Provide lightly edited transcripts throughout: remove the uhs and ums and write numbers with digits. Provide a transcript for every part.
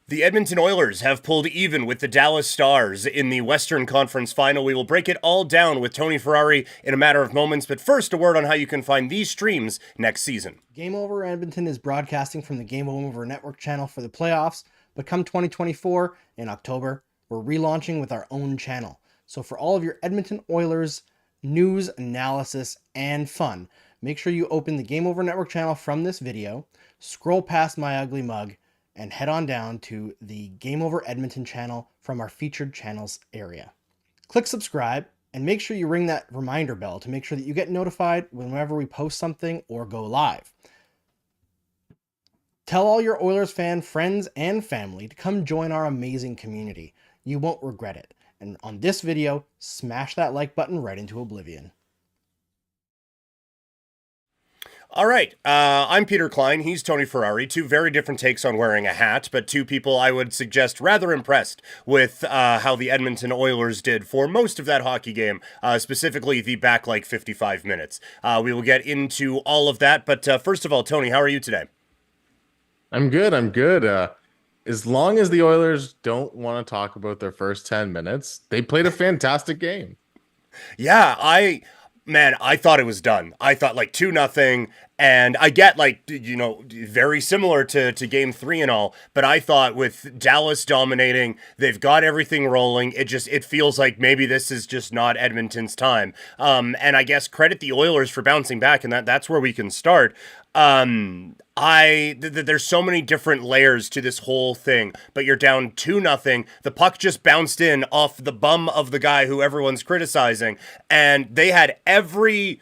The Edmonton Oilers have pulled even with the Dallas Stars in the Western Conference Final. We will break it all down with Tony Ferrari in a matter of moments, but first, a word on how you can find these streams next season. Game Over Edmonton is broadcasting from the Game Over Network channel for the playoffs, but come 2024 in October, we're relaunching with our own channel. So for all of your Edmonton Oilers news, analysis, and fun, make sure you open the Game Over Network channel from this video, scroll past my ugly mug, and head on down to the Game Over Edmonton channel from our featured channels area. Click subscribe and make sure you ring that reminder bell to make sure that you get notified whenever we post something or go live. Tell all your Oilers fan friends and family to come join our amazing community. You won't regret it. And on this video, smash that like button right into oblivion. All right, I'm Peter Klein. He's Tony Ferrari. Two very different takes on wearing a hat, but two people I would suggest rather impressed with how the Edmonton Oilers did for most of that hockey game, specifically the back 55 minutes. We will get into all of that, but first of all, Tony, how are you today? I'm good. As long as the Oilers don't want to talk about their first 10 minutes, they played a fantastic game. Yeah, I thought it was done. I thought 2-0, and I get very similar to game 3 and all, but I thought with Dallas dominating, they've got everything rolling. It feels like maybe this is just not Edmonton's time. And I guess credit the Oilers for bouncing back, and that's where we can start. There's so many different layers to this whole thing, but you're down 2-0. The puck just bounced in off the bum of the guy who everyone's criticizing, and they had every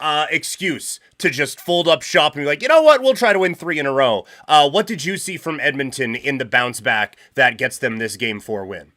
excuse to just fold up shop and be like, you know what, we'll try to win 3 in a row. What did you see from Edmonton in the bounce back that gets them this Game 4 win?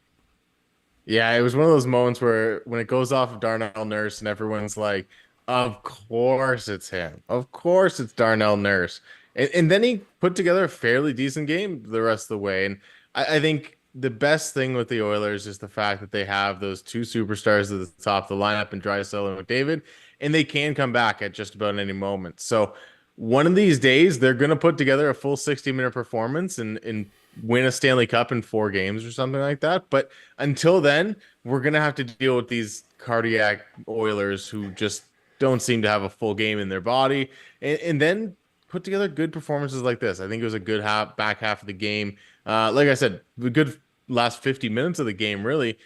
Yeah, it was one of those moments where when it goes off of Darnell Nurse and everyone's like, of course it's him. Of course it's Darnell Nurse. And then he put together a fairly decent game the rest of the way. And I think the best thing with the Oilers is the fact that they have those two superstars at the top of the lineup in Draisaitl and McDavid, and they can come back at just about any moment. So one of these days, they're going to put together a full 60-minute performance and win a Stanley Cup in 4 games or something like that. But until then, we're going to have to deal with these cardiac Oilers who just don't seem to have a full game in their body, and then put together good performances like this. I think it was a good back half of the game. Like I said, the good last 50 minutes of the game, really.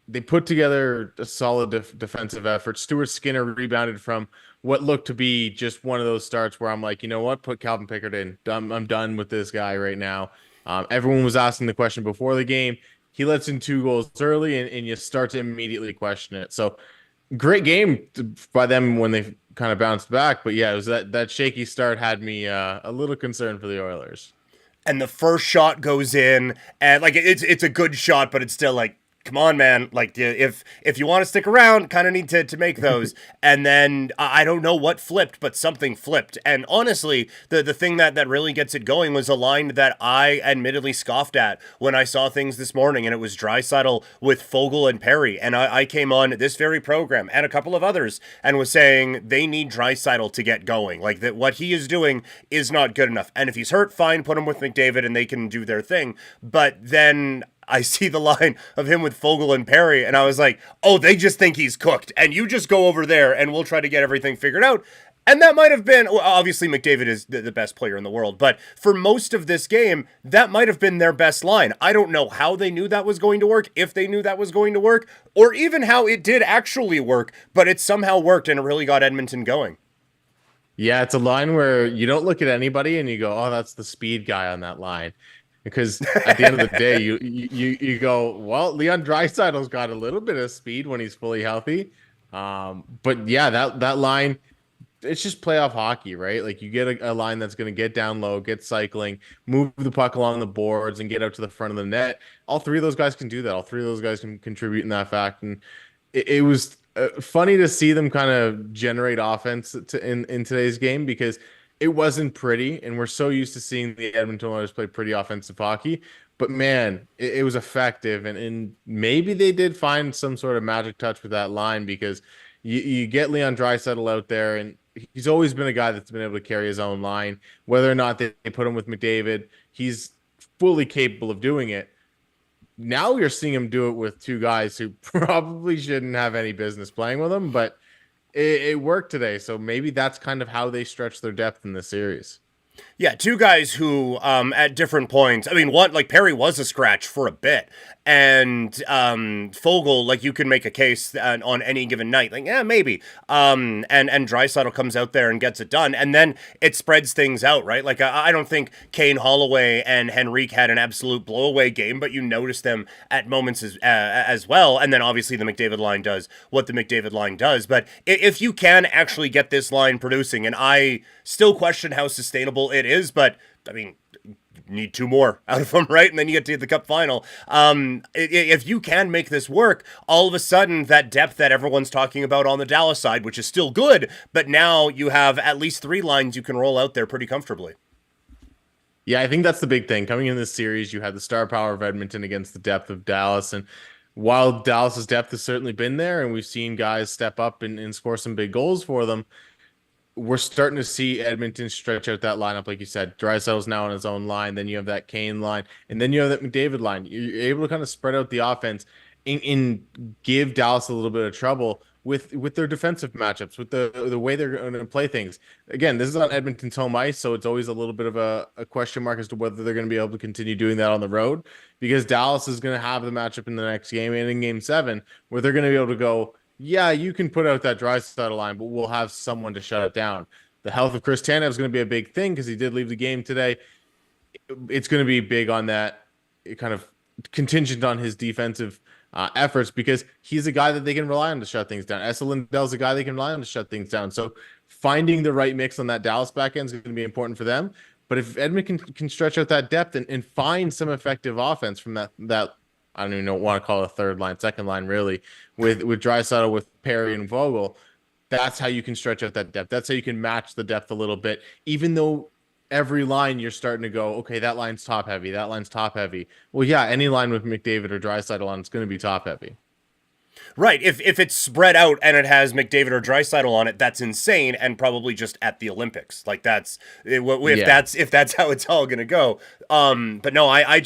They put together a solid defensive effort. Stuart Skinner rebounded from what looked to be just one of those starts where I'm like, you know what, put Calvin Pickard in. I'm done with this guy right now. Everyone was asking the question before the game. He lets in 2 goals early, and you start to immediately question it. So great game by them when they kind of bounced back. But yeah, it was that shaky start had me a little concerned for the Oilers. And the first shot goes in, and it's a good shot, but it's still come on, man. If you want to stick around, kind of need to make those. And then I don't know what flipped, but something flipped. And honestly, the thing that really gets it going was a line that I admittedly scoffed at when I saw things this morning, and it was Draisaitl with Foegele and Perry. And I came on this very program and a couple of others and was saying they need Draisaitl to get going. That what he is doing is not good enough. And if he's hurt, fine, put him with McDavid and they can do their thing. But then I see the line of him with Foegele and Perry, and I was like, oh, they just think he's cooked, and you just go over there, and we'll try to get everything figured out. And that might have been, well, obviously McDavid is the best player in the world, but for most of this game, that might have been their best line. I don't know how they knew that was going to work, if they knew that was going to work, or even how it did actually work, but it somehow worked, and it really got Edmonton going. Yeah, it's a line where you don't look at anybody and you go, oh, that's the speed guy on that line. Because at the end of the day, you go, well, Leon Draisaitl's got a little bit of speed when he's fully healthy. But yeah, that line, it's just playoff hockey, right? Like you get a line that's going to get down low, get cycling, move the puck along the boards, and get out to the front of the net. All 3 of those guys can do that. All 3 of those guys can contribute in that fact. And it was funny to see them kind of generate offense in today's game because it wasn't pretty, and we're so used to seeing the Edmonton Oilers play pretty offensive hockey. But man, it was effective, and maybe they did find some sort of magic touch with that line because you get Leon Draisaitl out there, and he's always been a guy that's been able to carry his own line. Whether or not they put him with McDavid, he's fully capable of doing it. Now you're seeing him do it with two guys who probably shouldn't have any business playing with him, but it worked today. So maybe that's kind of how they stretch their depth in the series. Yeah, two guys who, at different points. I mean, one, like Perry was a scratch for a bit, and Fogel, like you can make a case on any given night, like yeah, maybe. And Draisaitl comes out there and gets it done, and then it spreads things out, right? Like I don't think Kane Holloway and Henrique had an absolute blowaway game, but you notice them at moments as well. And then obviously the McDavid line does what the McDavid line does. But if you can actually get this line producing, and I still question how sustainable it is, but I mean, need two more out of them, right? And then you get to the cup final. If you can make this work, all of a sudden that depth that everyone's talking about on the Dallas side, which is still good, but now you have at least three lines you can roll out there pretty comfortably. Yeah, I think that's the big thing. Coming in this series, you had the star power of Edmonton against the depth of Dallas. And while Dallas's depth has certainly been there, and we've seen guys step up and score some big goals for them, we're starting to see Edmonton stretch out that lineup, like you said. Draisaitl's now on his own line. Then you have that Kane line, and then you have that McDavid line. You're able to kind of spread out the offense and give Dallas a little bit of trouble with their defensive matchups, with the way they're going to play things. Again, this is on Edmonton's home ice, so it's always a little bit of a question mark as to whether they're going to be able to continue doing that on the road, because Dallas is going to have the matchup in the next game and in Game 7 where they're going to be able to go, yeah, you can put out that Draisaitl line, but we'll have someone to shut it down. The health of Chris Tanev is going to be a big thing because he did leave the game today. It's going to be big on that, kind of contingent on his defensive efforts, because he's a guy that they can rely on to shut things down. Esa Lindell's a guy they can rely on to shut things down. So finding the right mix on that Dallas back end is going to be important for them. But if Edmonton can stretch out that depth and find some effective offense from that I don't even want to call it a third line, second line, really, with Draisaitl, with Perry and Vogel, that's how you can stretch out that depth. That's how you can match the depth a little bit, even though every line you're starting to go, okay, that line's top heavy, that line's top heavy. Well, yeah, any line with McDavid or Draisaitl on, it's going to be top heavy. Right. If it's spread out and it has McDavid or Draisaitl on it, that's insane, and probably just at the Olympics. Like that's if that's how it's all gonna go. But no, I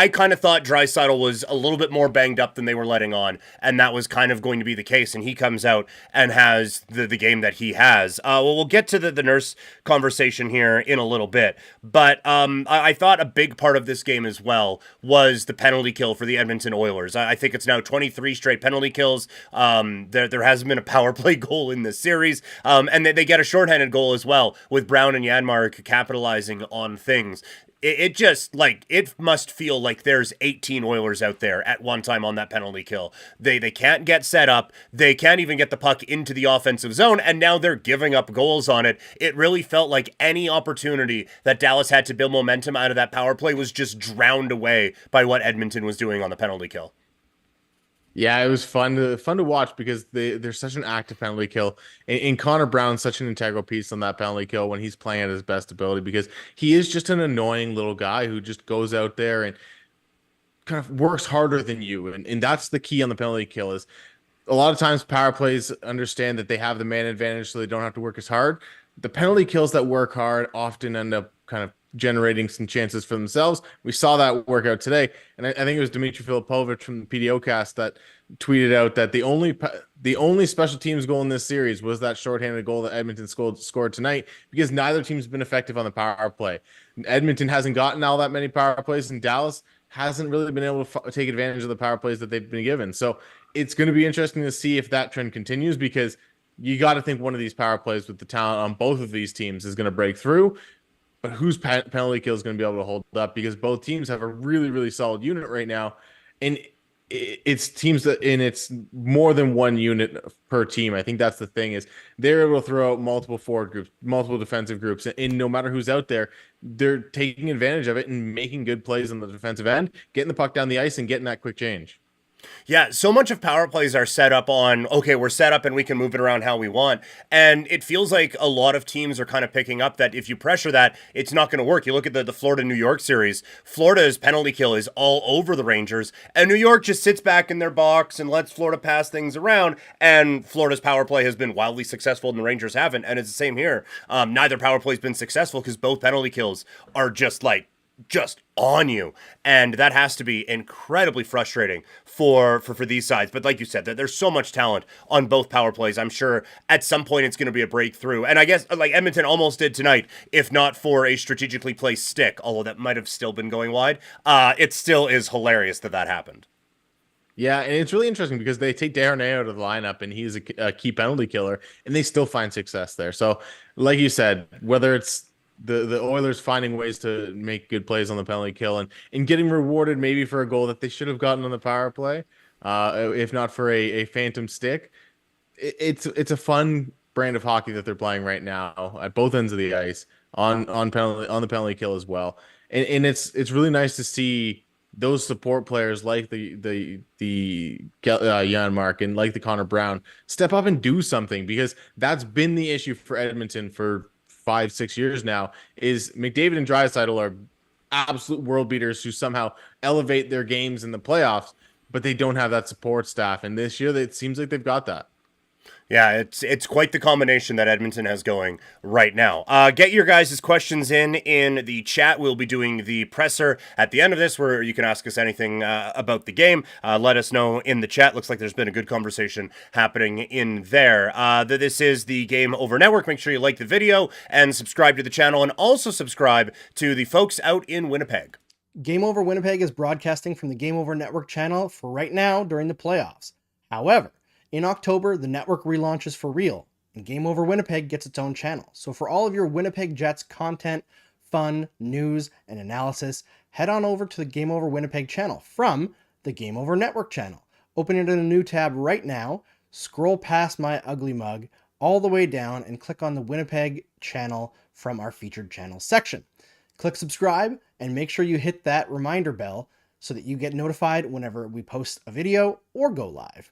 kind of thought Draisaitl was a little bit more banged up than they were letting on, and that was kind of going to be the case, and he comes out and has the game that he has. Well, we'll get to the Nurse conversation here in a little bit, but I thought a big part of this game as well was the penalty kill for the Edmonton Oilers. I think it's now 23 straight penalty kills. There hasn't been a power play goal in this series, and they get a shorthanded goal as well, with Brown and Janmark capitalizing on things. It just, like, it must feel like there's 18 Oilers out there at one time on that penalty kill. They can't get set up. They can't even get the puck into the offensive zone, and now they're giving up goals on it. It really felt like any opportunity that Dallas had to build momentum out of that power play was just drowned away by what Edmonton was doing on the penalty kill. Yeah, it was fun to watch because they're such an active penalty kill. And Connor Brown's such an integral piece on that penalty kill when he's playing at his best ability, because he is just an annoying little guy who just goes out there and kind of works harder than you. And that's the key on the penalty kill. Is a lot of times power plays understand that they have the man advantage, so they don't have to work as hard. The penalty kills that work hard often end up kind of generating some chances for themselves. We saw that work out today, and I think it was Dmitry Filipovich from the PDO cast that tweeted out that the only special teams goal in this series was that shorthanded goal that Edmonton scored tonight, because neither team's been effective on the power play. Edmonton hasn't gotten all that many power plays, and Dallas hasn't really been able to take advantage of the power plays that they've been given. So it's going to be interesting to see if that trend continues, because you got to think one of these power plays with the talent on both of these teams is going to break through. But whose penalty kill is going to be able to hold up? Because both teams have a really, really solid unit right now. And it's teams that, and it's more than one unit per team. I think that's the thing, is they're able to throw out multiple forward groups, multiple defensive groups. And no matter who's out there, they're taking advantage of it and making good plays on the defensive end, getting the puck down the ice and getting that quick change. Yeah, so much of power plays are set up on, okay, we're set up and we can move it around how we want. And it feels like a lot of teams are kind of picking up that if you pressure that, it's not going to work. You look at the Florida-New York series. Florida's penalty kill is all over the Rangers, and New York just sits back in their box and lets Florida pass things around, and Florida's power play has been wildly successful and the Rangers haven't, and it's the same here. Neither power play's been successful because both penalty kills are just like just on you, and that has to be incredibly frustrating for these sides. But like you said, there's so much talent on both power plays. I'm sure at some point it's going to be a breakthrough, and I guess like Edmonton almost did tonight, if not for a strategically placed stick, although that might have still been going wide. It still is hilarious that happened. Yeah, and it's really interesting because they take Darnay out of the lineup, and he's a key penalty killer, and they still find success there. So, like you said, whether it's the Oilers finding ways to make good plays on the penalty kill and getting rewarded maybe for a goal that they should have gotten on the power play, if not for a phantom stick, it's a fun brand of hockey that they're playing right now at both ends of the ice on the penalty kill as well, and it's really nice to see those support players like the Jan Mark and like the Connor Brown step up and do something, because that's been the issue for Edmonton for 5-6 years now. Is McDavid and Draisaitl are absolute world beaters who somehow elevate their games in the playoffs, but they don't have that support staff. And this year, it seems like they've got that. Yeah, it's quite the combination that Edmonton has going right now. Get your guys' questions in the chat. We'll be doing the presser at the end of this, where you can ask us anything about the game. Let us know in the chat. Looks like there's been a good conversation happening in there. This is the Game Over Network. Make sure you like the video and subscribe to the channel, and also subscribe to the folks out in Winnipeg. Game Over Winnipeg is broadcasting from the Game Over Network channel for right now during the playoffs. However, in October, the network relaunches for real, and Game Over Winnipeg gets its own channel. So for all of your Winnipeg Jets content, fun, news, and analysis, head on over to the Game Over Winnipeg channel from the Game Over Network channel. Open it in a new tab right now, scroll past my ugly mug, all the way down, and click on the Winnipeg channel from our featured channel section. Click subscribe, and make sure you hit that reminder bell so that you get notified whenever we post a video or go live.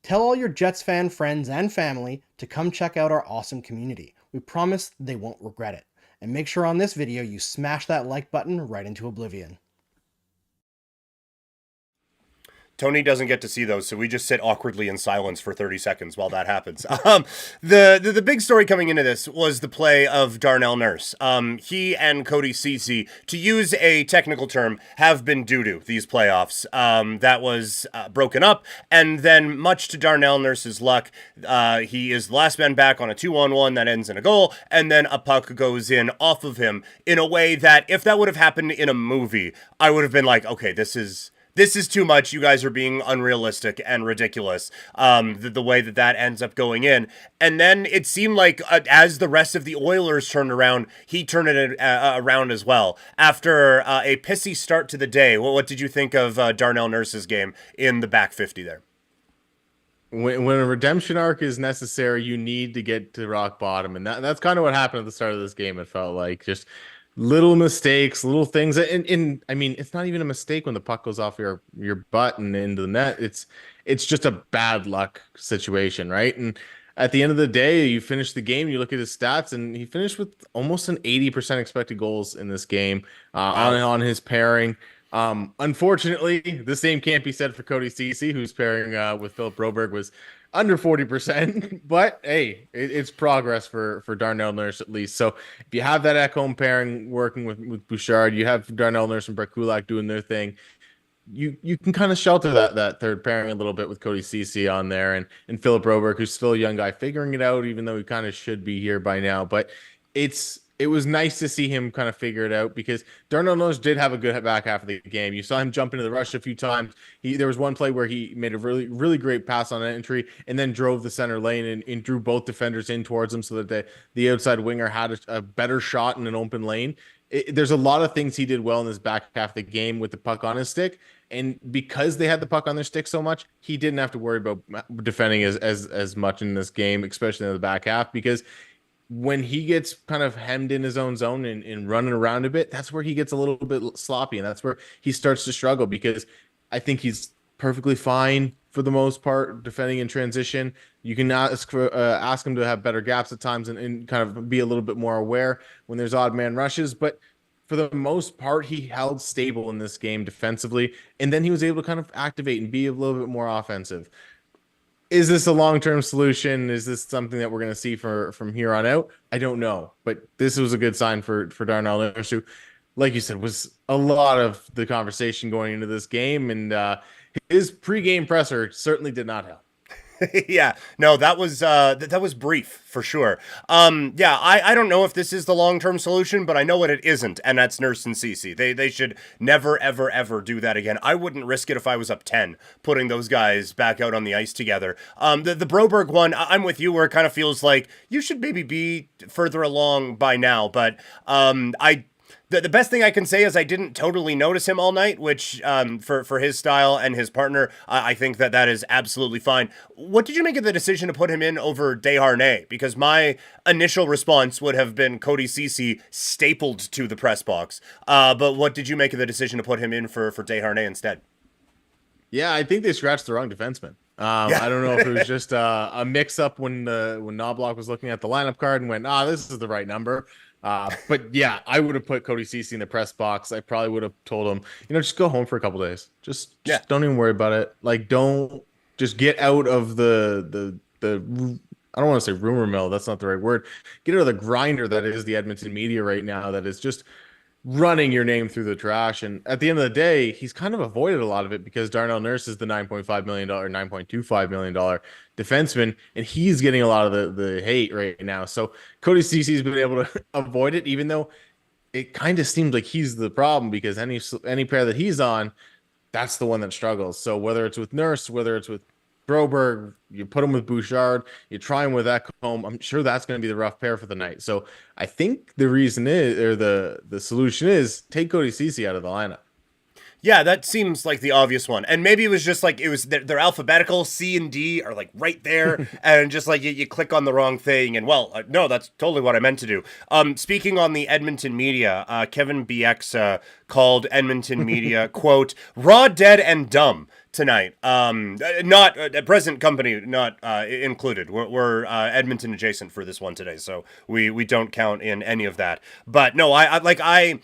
Tell all your Jets fan friends and family to come check out our awesome community. We promise they won't regret it. And make sure on this video you smash that like button right into oblivion. Tony doesn't get to see those, so we just sit awkwardly in silence for 30 seconds while that happens. The big story coming into this was the play of Darnell Nurse. He and Cody Ceci, to use a technical term, have been doo-doo these playoffs. That was broken up, and then much to Darnell Nurse's luck, he is the last man back on a 2-on-1 that ends in a goal, and then a puck goes in off of him in a way that, if that would have happened in a movie, I would have been like, okay, this is too much. You guys are being unrealistic and ridiculous. The way that ends up going in. And then it seemed like as the rest of the Oilers turned around, he turned it around as well. After a pissy start to the day, what did you think of Darnell Nurse's game in the back 50 there? When a redemption arc is necessary, you need to get to rock bottom. And that's kind of what happened at the start of this game. It felt like just little mistakes, little things. And I mean, it's not even a mistake when the puck goes off your butt and into the net. It's just a bad luck situation, right? And at the end of the day, you finish the game, you look at his stats, and he finished with almost an 80% expected goals in this game on his pairing. Unfortunately, the same can't be said for Cody Ceci, who's pairing with Philip Broberg was under 40%, but hey, it's progress for Darnell Nurse at least. So if you have that at-home pairing working with Bouchard, you have Darnell Nurse and Brett Kulak doing their thing, you can kind of shelter that third pairing a little bit with Cody Ceci on there and Philip Broberg, who's still a young guy figuring it out, even though he kind of should be here by now. But it was nice to see him kind of figure it out, because Darnell Nurse did have a good back half of the game. You saw him jump into the rush a few times. There was one play where he made a really, really great pass on entry and then drove the center lane and drew both defenders in towards him so that the outside winger had a better shot in an open lane. There's a lot of things he did well in this back half of the game with the puck on his stick. And because they had the puck on their stick so much, he didn't have to worry about defending as much in this game, especially in the back half, because when he gets kind of hemmed in his own zone and running around a bit, that's where he gets a little bit sloppy, and that's where he starts to struggle, because I think he's perfectly fine for the most part defending in transition. You can ask him to have better gaps at times and kind of be a little bit more aware when there's odd man rushes, but for the most part, he held stable in this game defensively, and then he was able to kind of activate and be a little bit more offensive. Is this a long-term solution? Is this something that we're going to see from here on out? I don't know, but this was a good sign for Darnell Nurse, who, like you said, was a lot of the conversation going into this game, and his pregame presser certainly did not help. Yeah, no, that was that was brief for sure. Yeah, I don't know if this is the long-term solution, but I know what it isn't, and that's Nurse and Cece. They should never ever ever do that again. I wouldn't risk it if I was up 10, putting those guys back out on the ice together. The Broberg one, I'm with you, where it kind of feels like you should maybe be further along by now, but the best thing I can say is I didn't totally notice him all night, which for his style and his partner, I think that is absolutely fine. What did you make of the decision to put him in over Desharnais? Because my initial response would have been Cody Ceci stapled to the press box. But what did you make of the decision to put him in for Desharnais instead? Yeah, I think they scratched the wrong defenseman. Yeah. I don't know if it was just a mix-up when Knobloch was looking at the lineup card and went, this is the right number. But yeah, I would have put Cody Ceci in the press box. I probably would have told him, just go home for a couple days. Just don't even worry about it. Like, don't just get out of the I don't want to say rumor mill. That's not the right word. Get out of the grinder that is the Edmonton media right now. That is just running your name through the trash. And at the end of the day, he's kind of avoided a lot of it because Darnell Nurse is the $9.5 million, $9.25 million defenseman, and he's getting a lot of the hate right now. So Cody Ceci's been able to avoid it, even though it kind of seems like he's the problem because any pair that he's on, that's the one that struggles. So whether it's with Nurse, whether it's with Broberg, you put him with Bouchard, you try him with Ekholm, I'm sure that's going to be the rough pair for the night. So I think the reason is, or the solution is, take Cody Ceci out of the lineup. Yeah, that seems like the obvious one. And maybe it was just like, they're alphabetical, C and D are like right there, and just like you click on the wrong thing, and no, that's totally what I meant to do. Speaking on the Edmonton media, Kevin BX called Edmonton media, quote, raw, dead, and dumb tonight. Not present company, not included. We're Edmonton adjacent for this one today, so we don't count in any of that. But no, I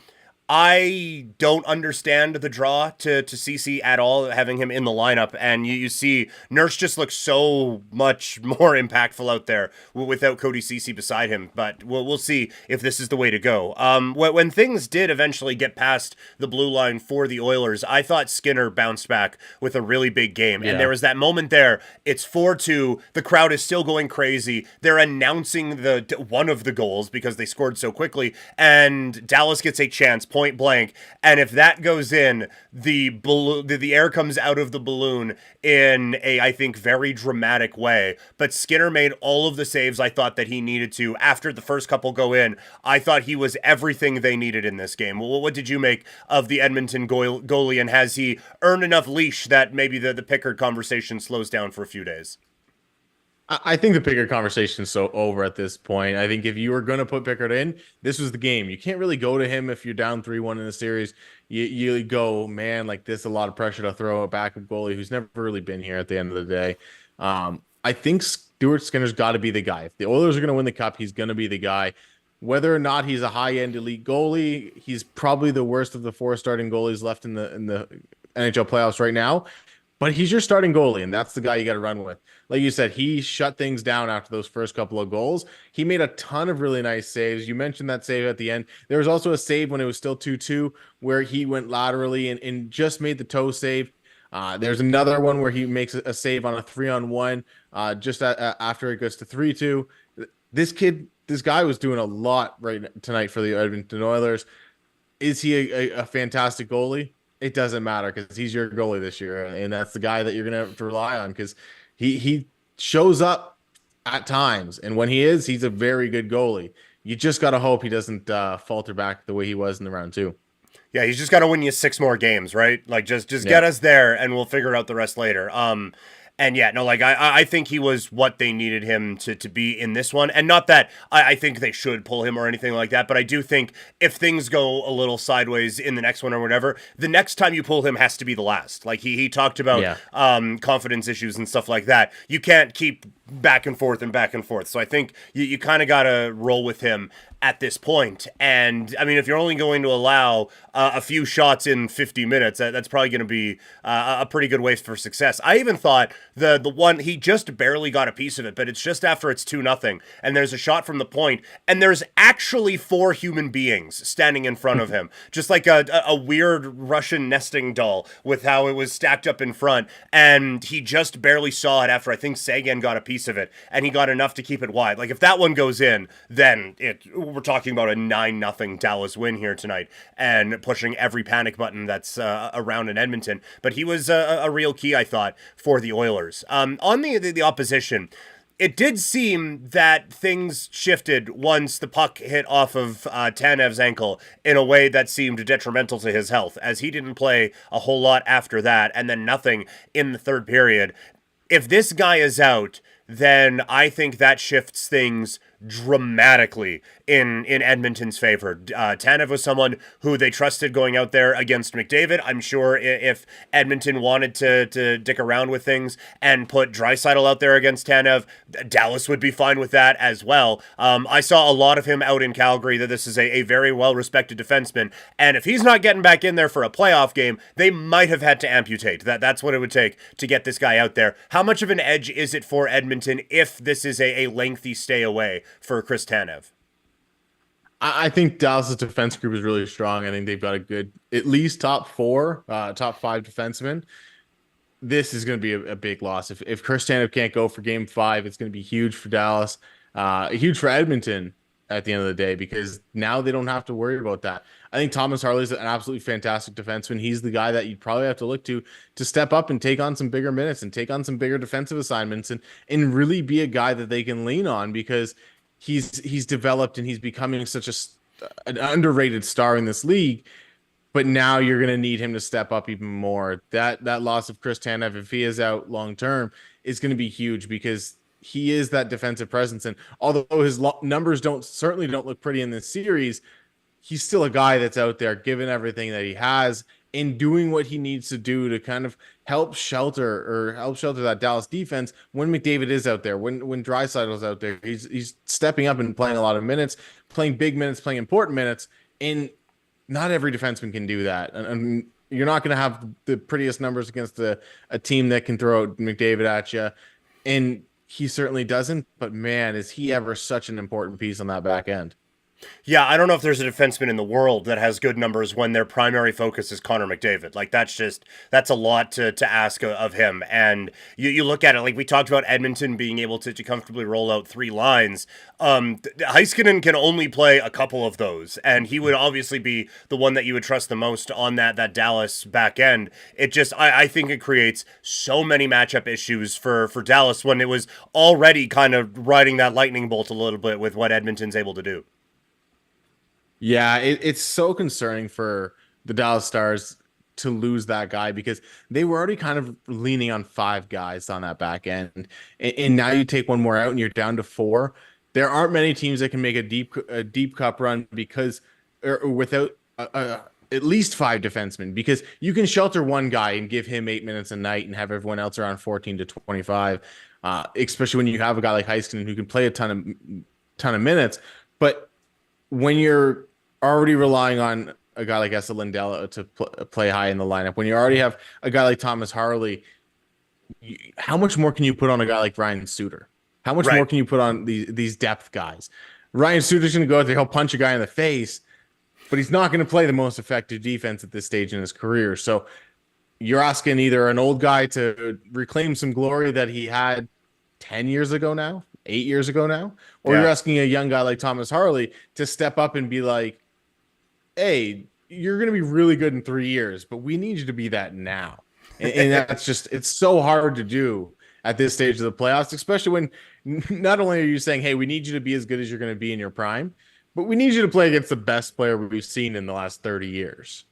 don't understand the draw to CC at all, having him in the lineup, and you see Nurse just looks so much more impactful out there without Cody Ceci beside him, but we'll see if this is the way to go. When things did eventually get past the blue line for the Oilers, I thought Skinner bounced back with a really big game, and there was that moment there, it's 4-2, the crowd is still going crazy, they're announcing one of the goals because they scored so quickly, and Dallas gets a chance, point blank, and if that goes in, the air comes out of the balloon in a, I think, very dramatic way. But Skinner made all of the saves I thought that he needed to. After the first couple go in, I thought he was everything they needed in this game. Well, what did you make of the Edmonton goalie, and has he earned enough leash that maybe the Pickard conversation slows down for a few days? I think the Pickard conversation is so over at this point. I think if you were going to put Pickard in, this was the game. You can't really go to him if you're down 3-1 in the series. You go, man, like this, a lot of pressure to throw a backup goalie who's never really been here at the end of the day. I think Stuart Skinner's got to be the guy. If the Oilers are going to win the cup, he's going to be the guy. Whether or not he's a high-end elite goalie, he's probably the worst of the 4 starting goalies left in the NHL playoffs right now. But he's your starting goalie, and that's the guy you got to run with. Like you said, he shut things down after those first couple of goals. He made a ton of really nice saves. You mentioned that save at the end. There was also a save when it was still 2-2 where he went laterally and just made the toe save. There's another one where he makes a save on a 3-on-1 just after it goes to 3-2. This guy was doing a lot tonight for the Edmonton Oilers. Is he a fantastic goalie? It doesn't matter because he's your goalie this year, and that's the guy that you're going to have to rely on because he shows up at times, and when he's a very good goalie. You just got to hope he doesn't falter back the way he was in the round 2. Yeah, he's just got to win you 6 more games, right? Like, just get us there, and we'll figure out the rest later. And yeah, no, like I think he was what they needed him to be in this one. And not that I think they should pull him or anything like that, but I do think if things go a little sideways in the next one or whatever, the next time you pull him has to be the last. Like he talked about confidence issues and stuff like that. You can't keep back and forth and back and forth. So I think you kind of got to roll with him at this point. And I mean, if you're only going to allow a few shots in 50 minutes, that's probably going to be a pretty good way for success. I even thought The one, he just barely got a piece of it, but it's just after it's 2-0, and there's a shot from the point, and there's actually 4 human beings standing in front of him, just like a weird Russian nesting doll with how it was stacked up in front, and he just barely saw it after I think Sagan got a piece of it, and he got enough to keep it wide. Like, if that one goes in, then we're talking about a 9-0 Dallas win here tonight, and pushing every panic button that's around in Edmonton. But he was a real key, I thought, for the Oilers. On the opposition, it did seem that things shifted once the puck hit off of Tanev's ankle in a way that seemed detrimental to his health, as he didn't play a whole lot after that, and then nothing in the third period. If this guy is out, then I think that shifts things dramatically in Edmonton's favor. Tanev was someone who they trusted going out there against McDavid. I'm sure if Edmonton wanted to dick around with things and put Draisaitl out there against Tanev, Dallas would be fine with that as well. I saw a lot of him out in Calgary, that this is a very well-respected defenseman, and if he's not getting back in there for a playoff game, they might have had to amputate. That's what it would take to get this guy out there. How much of an edge is it for Edmonton if this is a lengthy stay away for Chris Tanev? I think Dallas' defense group is really strong. I think they've got a good, at least top 5 defensemen. This is going to be a big loss. If Chris Tanev can't go for game 5, it's going to be huge for Dallas, huge for Edmonton at the end of the day, because now they don't have to worry about that. I think Thomas Harley is an absolutely fantastic defenseman. He's the guy that you'd probably have to look to step up and take on some bigger minutes and take on some bigger defensive assignments and really be a guy that they can lean on, because he's developed and he's becoming such an underrated star in this league. But now you're going to need him to step up even more. That loss of Chris Tanev, if he is out long term, is going to be huge, because he is that defensive presence. And although his numbers certainly don't look pretty in this series, he's still a guy that's out there giving everything that he has and doing what he needs to do to kind of help shelter that Dallas defense when McDavid is out there, when Draisaitl's out there. He's stepping up and playing a lot of minutes, playing big minutes, playing important minutes, and not every defenseman can do that. And you're not going to have the prettiest numbers against a team that can throw McDavid at you, and he certainly doesn't. But man, is he ever such an important piece on that back end. Yeah, I don't know if there's a defenseman in the world that has good numbers when their primary focus is Connor McDavid. Like, that's a lot to ask of him. And you look at it, like we talked about Edmonton being able to comfortably roll out 3 lines. Heiskanen can only play a couple of those, and he would obviously be the one that you would trust the most on that Dallas back end. It just, I think it creates so many matchup issues for Dallas when it was already kind of riding that lightning bolt a little bit with what Edmonton's able to do. Yeah, it's so concerning for the Dallas Stars to lose that guy, because they were already kind of leaning on 5 guys on that back end. And now you take one more out and you're down to 4. There aren't many teams that can make a deep cup run without at least 5 defensemen, because you can shelter one guy and give him 8 minutes a night and have everyone else around 14 to 25, especially when you have a guy like Heiskanen who can play a ton of minutes. But when you're already relying on a guy like Esa Lindell to play high in the lineup, when you already have a guy like Thomas Harley, how much more can you put on a guy like Ryan Suter? How much more can you put on these depth guys? Ryan Suter's going to go out there, he'll punch a guy in the face, but he's not going to play the most effective defense at this stage in his career. So you're asking either an old guy to reclaim some glory that he had 10 years ago now, 8 years ago now, or you're asking a young guy like Thomas Harley to step up and be like, hey, you're going to be really good in 3 years, but we need you to be that now. And that's just, it's so hard to do at this stage of the playoffs, especially when not only are you saying, hey, we need you to be as good as you're going to be in your prime, but we need you to play against the best player we've seen in the last 30 years.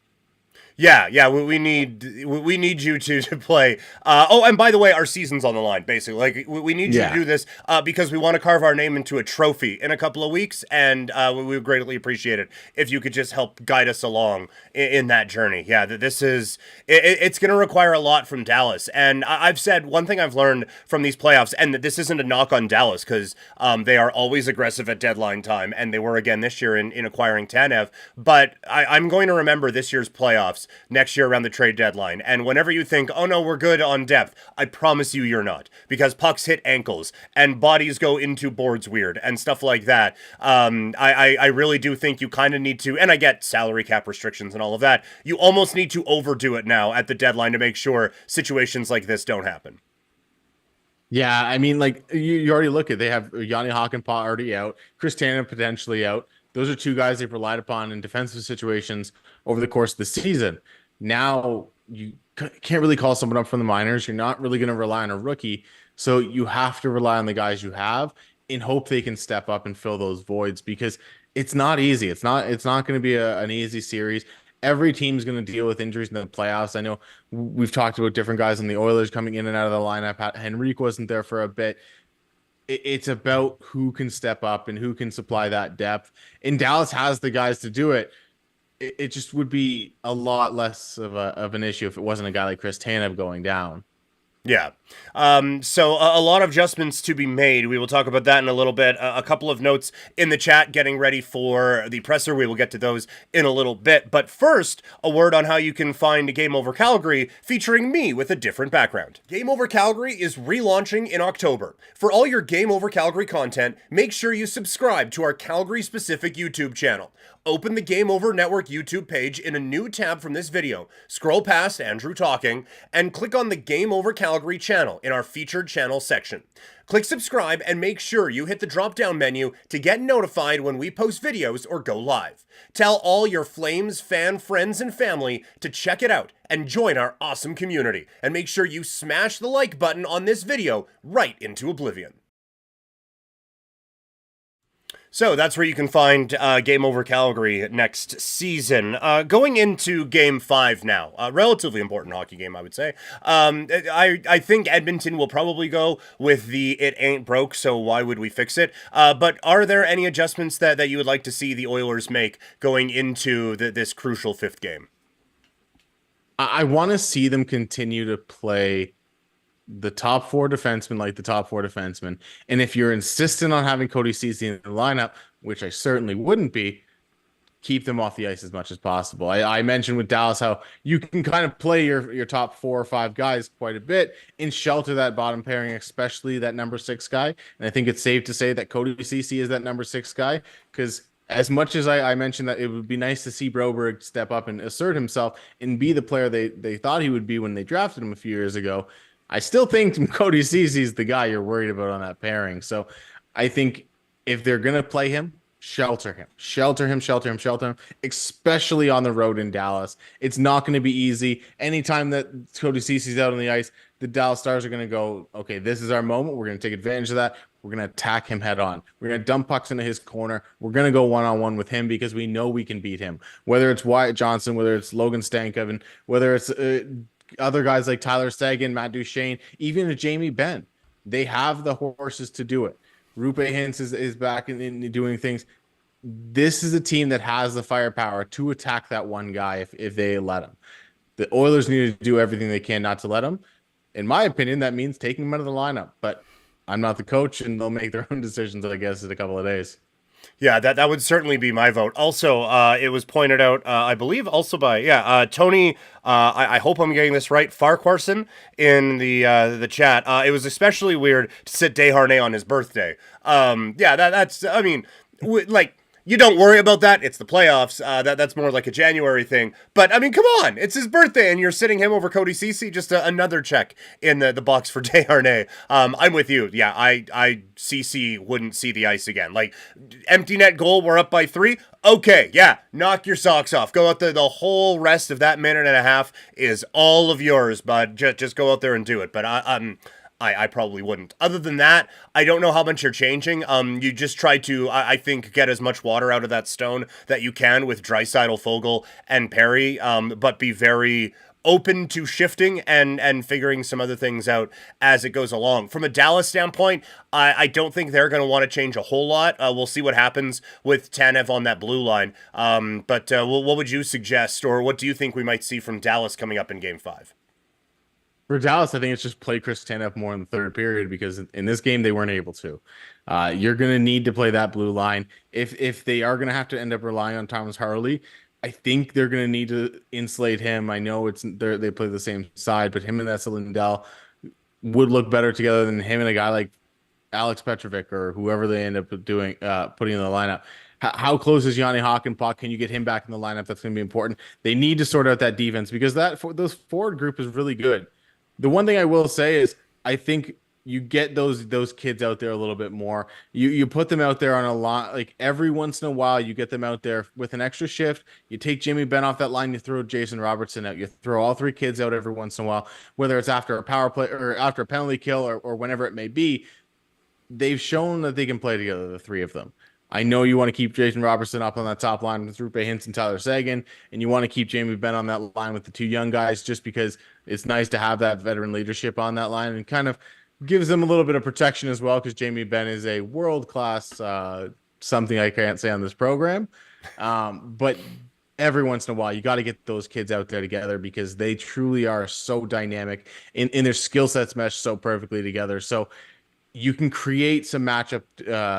Yeah, we need you to play. And by the way, our season's on the line, basically. Like, we need you to do this because we want to carve our name into a trophy in a couple of weeks, and we would greatly appreciate it if you could just help guide us along in that journey. Yeah, this is, it's going to require a lot from Dallas, and I've said one thing I've learned from these playoffs, and this isn't a knock on Dallas, because they are always aggressive at deadline time, and they were again this year in acquiring Tanev, but I'm going to remember this year's playoffs playoffs next year around the trade deadline. And whenever you think, oh no, we're good on depth, I promise you you're not. Because pucks hit ankles and bodies go into boards weird and stuff like that. I really do think you kind of need to, and I get salary cap restrictions and all of that, you almost need to overdo it now at the deadline to make sure situations like this don't happen. Yeah, I mean, like you already look at, they have Yanni Hakanpää already out, Chris Tanev potentially out. Those are two guys they've relied upon in defensive situations over the course of the season. Now you can't really call someone up from the minors. You're not really going to rely on a rookie, so you have to rely on the guys you have in hope they can step up and fill those voids, because it's not easy. It's not going to be an easy series. Every team's going to deal with injuries in the playoffs. I know we've talked about different guys on the Oilers coming in and out of the lineup. Henrique wasn't there for a bit. It's about who can step up and who can supply that depth. And Dallas has the guys to do it. It just would be a lot less of an issue if it wasn't a guy like Chris Tanev going down. Yeah. So a lot of adjustments to be made. We will talk about that in a little bit. A couple of notes in the chat getting ready for the presser. We will get to those in a little bit. But first, a word on how you can find Game Over Calgary featuring me with a different background. Game Over Calgary is relaunching in October. For all your Game Over Calgary content, make sure you subscribe to our Calgary-specific YouTube channel. Open the Game Over Network YouTube page in a new tab from this video, scroll past Andrew talking, and click on the Game Over Calgary channel in our featured channel section. Click subscribe and make sure you hit the drop-down menu to get notified when we post videos or go live. Tell all your Flames fan friends and family to check it out and join our awesome community. And make sure you smash the like button on this video right into oblivion. So that's where you can find Game Over Calgary next season. Going into Game 5 now, a relatively important hockey game, I would say. I think Edmonton will probably go with the it ain't broke, so why would we fix it? But are there any adjustments that you would like to see the Oilers make going into this crucial fifth game? I want to see them continue to play the top four defensemen like the top four defensemen. And if you're insistent on having Cody Ceci in the lineup, which I certainly wouldn't be, keep them off the ice as much as possible. I mentioned with Dallas how you can kind of play your top 4 or 5 guys quite a bit and shelter that bottom pairing, especially that number 6 guy. And I think it's safe to say that Cody Ceci is that number 6 guy, because as much as I mentioned that it would be nice to see Broberg step up and assert himself and be the player they thought he would be when they drafted him a few years ago, I still think Cody Ceci is the guy you're worried about on that pairing. So I think if they're going to play him, shelter him, especially on the road in Dallas. It's not going to be easy. Anytime that Cody Ceci's out on the ice, the Dallas Stars are going to go, okay, this is our moment. We're going to take advantage of that. We're going to attack him head on. We're going to dump pucks into his corner. We're going to go one-on-one with him because we know we can beat him. Whether it's Wyatt Johnson, whether it's Logan Stankoven, and whether it's other guys like Tyler Seguin, Matt Duchene, even Jamie Benn. They have the horses to do it. Rupe Hintz is back in doing things. This is a team that has the firepower to attack that one guy if they let him. The Oilers need to do everything they can not to let him. In my opinion, that means taking him out of the lineup. But I'm not the coach, and they'll make their own decisions, I guess, in a couple of days. Yeah, that would certainly be my vote. Also, it was pointed out, I believe, also by Tony. I hope I'm getting this right. Farquharson in the chat. It was especially weird to sit Desharnais on his birthday. That's. I mean, you don't worry about that. It's the playoffs. That's more like a January thing. But, I mean, come on. It's his birthday, and you're sitting him over Cody Ceci. Just another check in the box for Desharnais. I'm with you. Yeah, Ceci wouldn't see the ice again. Like, empty net goal, we're up by 3. Okay, yeah, knock your socks off. Go out there. The whole rest of that minute and a half is all of yours, bud. Just go out there and do it. But I probably wouldn't. Other than that, I don't know how much you're changing. You just try to, I think, get as much water out of that stone that you can with Draisaitl, Fogle, and Perry, but be very open to shifting and figuring some other things out as it goes along. From a Dallas standpoint, I don't think they're going to want to change a whole lot. We'll see what happens with Tanev on that blue line. But what would you suggest, or what do you think we might see from Dallas coming up in Game 5? For Dallas, I think it's just play Chris Tanev more in the third period, because in this game they weren't able to. You're going to need to play that blue line. If they are going to have to end up relying on Thomas Harley, I think they're going to need to insulate him. I know they play the same side, but him and Esa Lindell would look better together than him and a guy like Alex Petrovic or whoever they end up doing putting in the lineup. How close is Yanni Hakanpää? Can you get him back in the lineup? That's going to be important. They need to sort out that defense because those forward group is really good. The one thing I will say is I think you get those kids out there a little bit more. You put them out there on a lot, like every once in a while you get them out there with an extra shift. You take Jimmy Benn off that line, you throw Jason Robertson out. You throw all three kids out every once in a while, whether it's after a power play or after a penalty kill or whenever it may be. They've shown that they can play together, the three of them. I know you want to keep Jason Robertson up on that top line with Rupe Hintz and Tyler Seguin, and you want to keep Jamie Benn on that line with the two young guys just because it's nice to have that veteran leadership on that line and kind of gives them a little bit of protection as well because Jamie Benn is a world-class, something I can't say on this program. But every once in a while, you got to get those kids out there together because they truly are so dynamic and their skill sets mesh so perfectly together. So you can create some matchup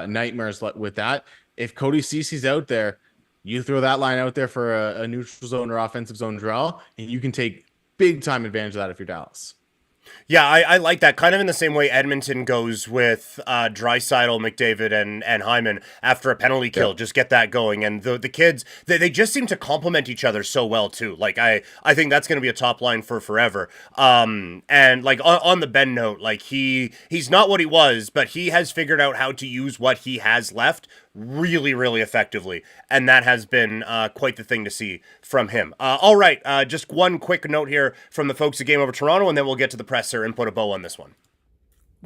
nightmares with that. If Cody Cece's out there, you throw that line out there for a neutral zone or offensive zone draw, and you can take big time advantage of that if you're Dallas. Yeah, I like that. Kind of in the same way Edmonton goes with Draisaitl, McDavid, and Hyman after a penalty kill. Yep. Just get that going. And the kids, they just seem to complement each other so well, too. Like, I think that's going to be a top line for forever. And, like, on the Ben note, like, he's not what he was, but he has figured out how to use what he has left really, really effectively. And that has been quite the thing to see from him. All right, just one quick note here from the folks at Game Over Toronto, and then we'll get to the presser and put a bow on this one.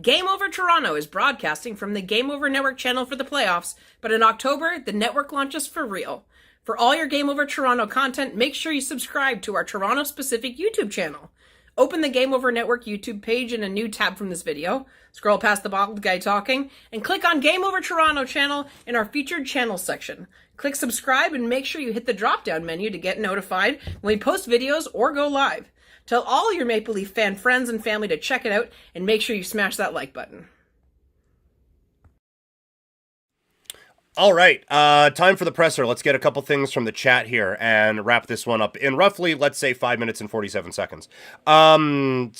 Game Over Toronto is broadcasting from the Game Over Network channel for the playoffs, but in October, the network launches for real. For all your Game Over Toronto content, make sure you subscribe to our Toronto-specific YouTube channel. Open the Game Over Network YouTube page in a new tab from this video, scroll past the bald guy talking, and click on Game Over Toronto channel in our featured channels section. Click subscribe and make sure you hit the drop-down menu to get notified when we post videos or go live. Tell all your Maple Leaf fan friends and family to check it out, and make sure you smash that like button. All right, time for the presser. Let's get a couple things from the chat here and wrap this one up in roughly, let's say, 5 minutes and 47 seconds. Someone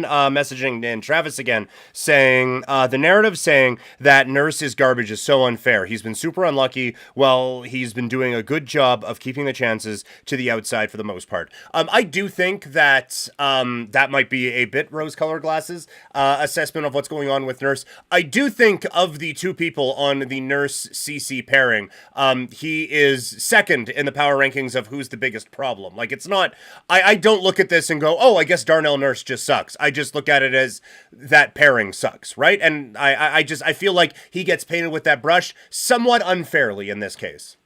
messaging in Travis again saying, the narrative saying that Nurse is garbage is so unfair. He's been super unlucky. Well, he's been doing a good job of keeping the chances to the outside for the most part. I do think that that might be a bit rose-colored glasses assessment of what's going on with Nurse. I do think of the two people on the Nurse CC pairing, he is second in the power rankings of who's the biggest problem. Like, it's not, I don't look at this and go, oh, I guess Darnell Nurse just sucks. I just look at it as that pairing sucks, right? And I feel like he gets painted with that brush somewhat unfairly in this case.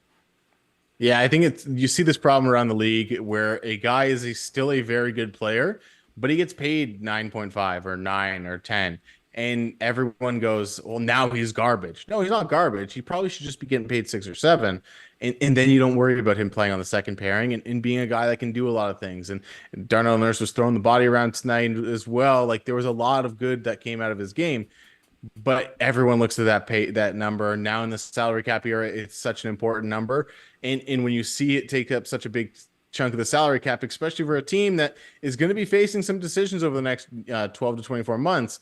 Yeah, I think you see this problem around the league where a guy is still a very good player, but he gets paid 9.5 or 9 or 10. And everyone goes, well, now he's garbage. No, he's not garbage. He probably should just be getting paid 6 or 7. And then you don't worry about him playing on the second pairing and being a guy that can do a lot of things. And Darnell Nurse was throwing the body around tonight as well. Like, there was a lot of good that came out of his game. But everyone looks at that number. Now in the salary cap era, it's such an important number. And when you see it take up such a big chunk of the salary cap, especially for a team that is going to be facing some decisions over the next 12 to 24 months,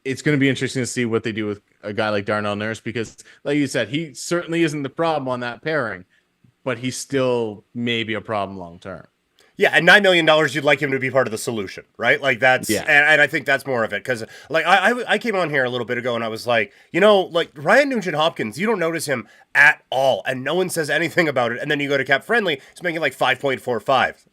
it's going to be interesting to see what they do with a guy like Darnell Nurse because, like you said, he certainly isn't the problem on that pairing, but he's still maybe a problem long term. Yeah, and $9 million, you'd like him to be part of the solution, right? Like, that's, yeah. And I think that's more of it, because, like, I came on here a little bit ago, and I was like, you know, like, Ryan Nugent-Hopkins, you don't notice him at all, and no one says anything about it, and then you go to Cap Friendly, he's making, like, 5.45.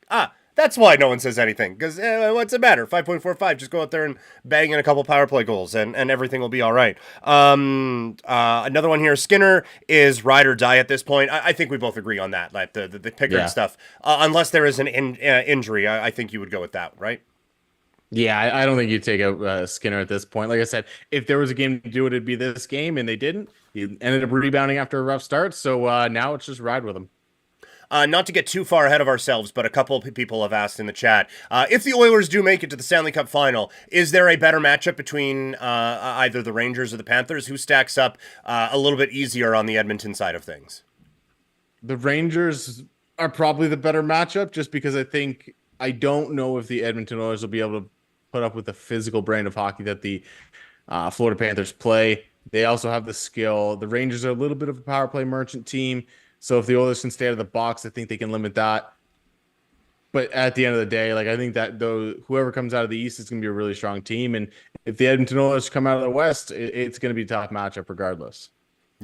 That's why no one says anything, because what's it matter? 5.45, just go out there and bang in a couple power play goals, and everything will be all right. Another one here, Skinner is ride or die at this point. I think we both agree on that, like the Pickard stuff. Unless there is an injury, I think you would go with that, right? Yeah, I don't think you'd take a Skinner at this point. Like I said, if there was a game to do it, it'd be this game, and they didn't. He ended up rebounding after a rough start, so now it's just ride with him. Not to get too far ahead of ourselves, but a couple of people have asked in the chat, if the Oilers do make it to the Stanley Cup final, is there a better matchup between either the Rangers or the Panthers? Who stacks up a little bit easier on the Edmonton side of things? The Rangers are probably the better matchup, just because I don't know if the Edmonton Oilers will be able to put up with the physical brand of hockey that the Florida Panthers play. They also have the skill. The Rangers are a little bit of a power play merchant team, so if the Oilers can stay out of the box, I think they can limit that. But at the end of the day, like I think that though whoever comes out of the East is going to be a really strong team, and if the Edmonton Oilers come out of the West, it's going to be a tough matchup regardless.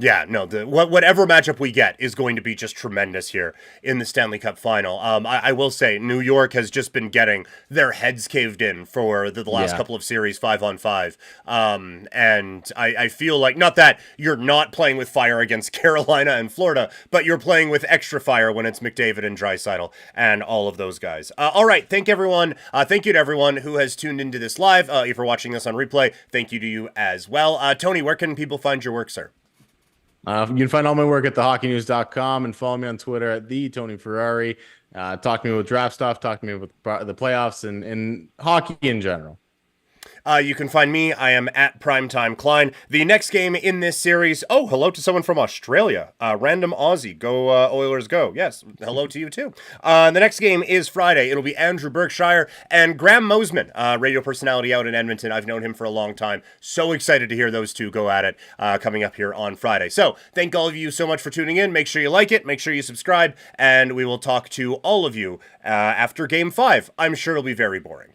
Yeah, no, whatever matchup we get is going to be just tremendous here in the Stanley Cup final. I will say New York has just been getting their heads caved in for the last couple of series 5-on-5. And I feel like, not that you're not playing with fire against Carolina and Florida, but you're playing with extra fire when it's McDavid and Draisaitl and all of those guys. All right, thank everyone. Thank you to everyone who has tuned into this live. If you're watching this on replay, thank you to you as well. Tony, where can people find your work, sir? You can find all my work at thehockeynews.com and follow me on Twitter at the Tony Ferrari. Talk to me with draft stuff, talk to me with the playoffs and hockey in general. You can find me. I am at Primetime Klein. The next game in this series. Oh, hello to someone from Australia. Random Aussie. Go Oilers, go. Yes, hello to you too. The next game is Friday. It'll be Andrew Berkshire and Graham Mosman, radio personality out in Edmonton. I've known him for a long time. So excited to hear those two go at it coming up here on Friday. So thank all of you so much for tuning in. Make sure you like it. Make sure you subscribe. And we will talk to all of you after Game 5. I'm sure it'll be very boring.